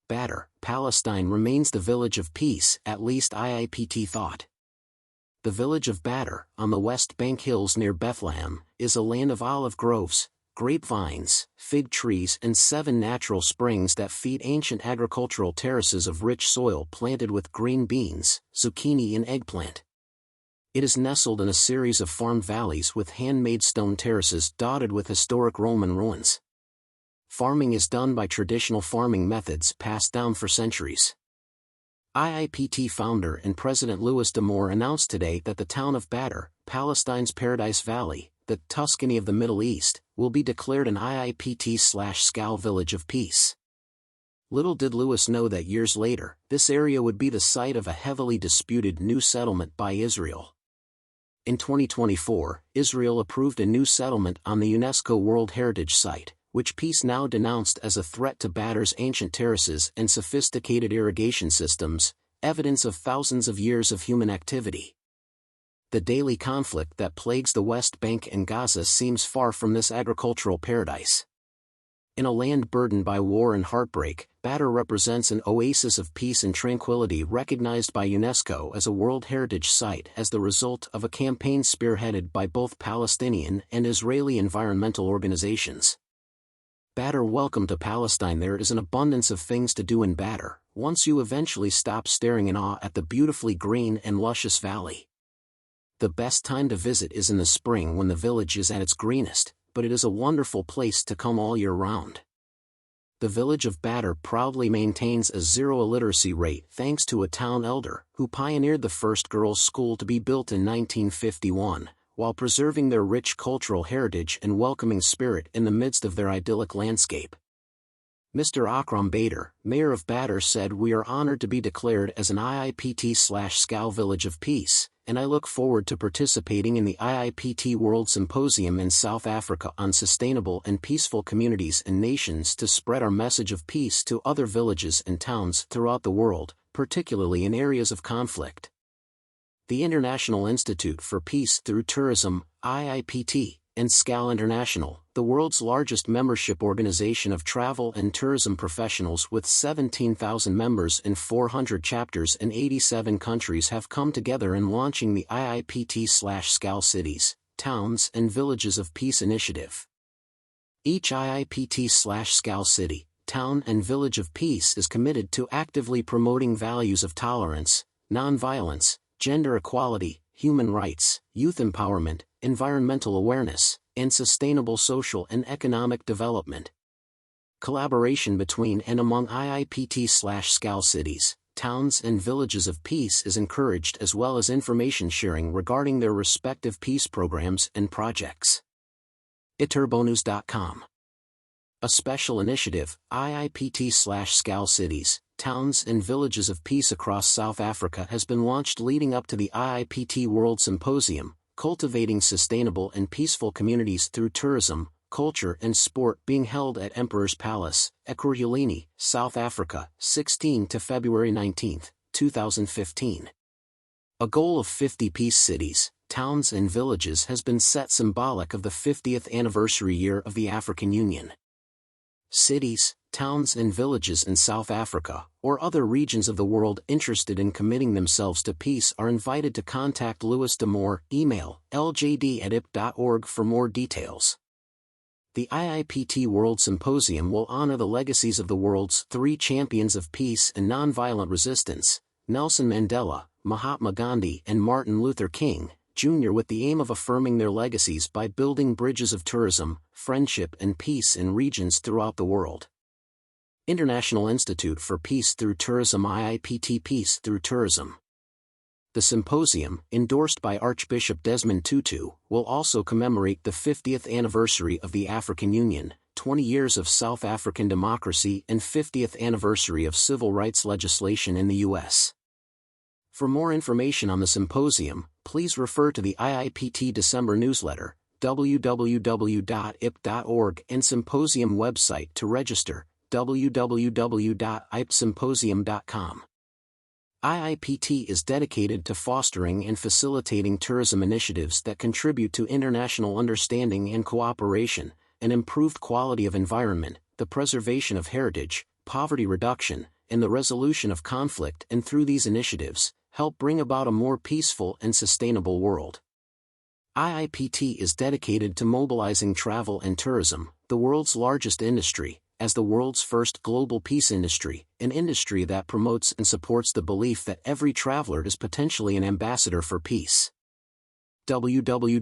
Battir, Palestine remains the village of peace, at least IIPT thought. The village of Battir, on the West Bank hills near Bethlehem, is a land of olive groves, grapevines, fig trees and 7 natural springs that feed ancient agricultural terraces of rich soil planted with green beans, zucchini and eggplant. It is nestled in a series of farmed valleys with handmade stone terraces dotted with historic Roman ruins. Farming is done by traditional farming methods passed down for centuries. IIPT founder and President Louis D'Amour announced today that the town of Battir, Palestine's Paradise Valley, the Tuscany of the Middle East, will be declared an IIPT/SCAL Village of Peace. Little did Louis know that years later, this area would be the site of a heavily disputed new settlement by Israel. In 2024, Israel approved a new settlement on the UNESCO World Heritage Site, which Peace now denounced as a threat to Battir's ancient terraces and sophisticated irrigation systems, evidence of thousands of years of human activity. The daily conflict that plagues the West Bank and Gaza seems far from this agricultural paradise. In a land burdened by war and heartbreak, Battir represents an oasis of peace and tranquility recognized by UNESCO as a World Heritage Site as the result of a campaign spearheaded by both Palestinian and Israeli environmental organizations. Battir, welcome to Palestine. There is an abundance of things to do in Battir, once you eventually stop staring in awe at the beautifully green and luscious valley. The best time to visit is in the spring when the village is at its greenest, but it is a wonderful place to come all year round. The village of Battir proudly maintains a zero illiteracy rate thanks to a town elder who pioneered the first girls' school to be built in 1951, while preserving their rich cultural heritage and welcoming spirit in the midst of their idyllic landscape. Mr. Akram Bader, mayor of Battir, said, "We are honored to be declared as an IIPT/SCAL Village of Peace, and I look forward to participating in the IIPT World Symposium in South Africa on sustainable and peaceful communities and nations to spread our message of peace to other villages and towns throughout the world, particularly in areas of conflict." The International Institute for Peace Through Tourism, IIPT, and SCAL International, the world's largest membership organization of travel and tourism professionals with 17,000 members in 400 chapters in 87 countries, have come together in launching the IIPT/SCAL Cities, Towns and Villages of Peace initiative. Each IIPT/SCAL city, town and village of peace is committed to actively promoting values of tolerance, nonviolence, gender equality, human rights, youth empowerment, environmental awareness, and sustainable social and economic development. Collaboration between and among IIPT/SCAL cities, towns and villages of peace is encouraged, as well as information sharing regarding their respective peace programs and projects. iturbonus.com. A special initiative, IIPT/SCAL cities, towns and villages of peace across South Africa, has been launched leading up to the IIPT World Symposium, Cultivating Sustainable and Peaceful Communities Through Tourism, Culture and Sport, being held at Emperor's Palace, Ekurhuleni, South Africa, 16 to February 19, 2015. A goal of 50 peace cities, towns and villages has been set, symbolic of the 50th anniversary year of the African Union. Cities, towns and villages in South Africa, or other regions of the world interested in committing themselves to peace, are invited to contact Louis D'Amour, email ljd@ip.org for more details. The IIPT World Symposium will honor the legacies of the world's 3 champions of peace and nonviolent resistance, Nelson Mandela, Mahatma Gandhi and Martin Luther King, Jr., with the aim of affirming their legacies by building bridges of tourism, friendship and peace in regions throughout the world. International Institute for Peace Through Tourism, IIPT Peace Through Tourism. The symposium, endorsed by Archbishop Desmond Tutu, will also commemorate the 50th anniversary of the African Union, 20 years of South African democracy and 50th anniversary of civil rights legislation in the U.S. For more information on the symposium, please refer to the IIPT December newsletter, www.ip.org, and symposium website to register, www.ipsymposium.com. IIPT is dedicated to fostering and facilitating tourism initiatives that contribute to international understanding and cooperation, an improved quality of environment, the preservation of heritage, poverty reduction, and the resolution of conflict, and through these initiatives, help bring about a more peaceful and sustainable world. IIPT is dedicated to mobilizing travel and tourism, the world's largest industry, as the world's first global peace industry, an industry that promotes and supports the belief that every traveler is potentially an ambassador for peace. www.iipt.org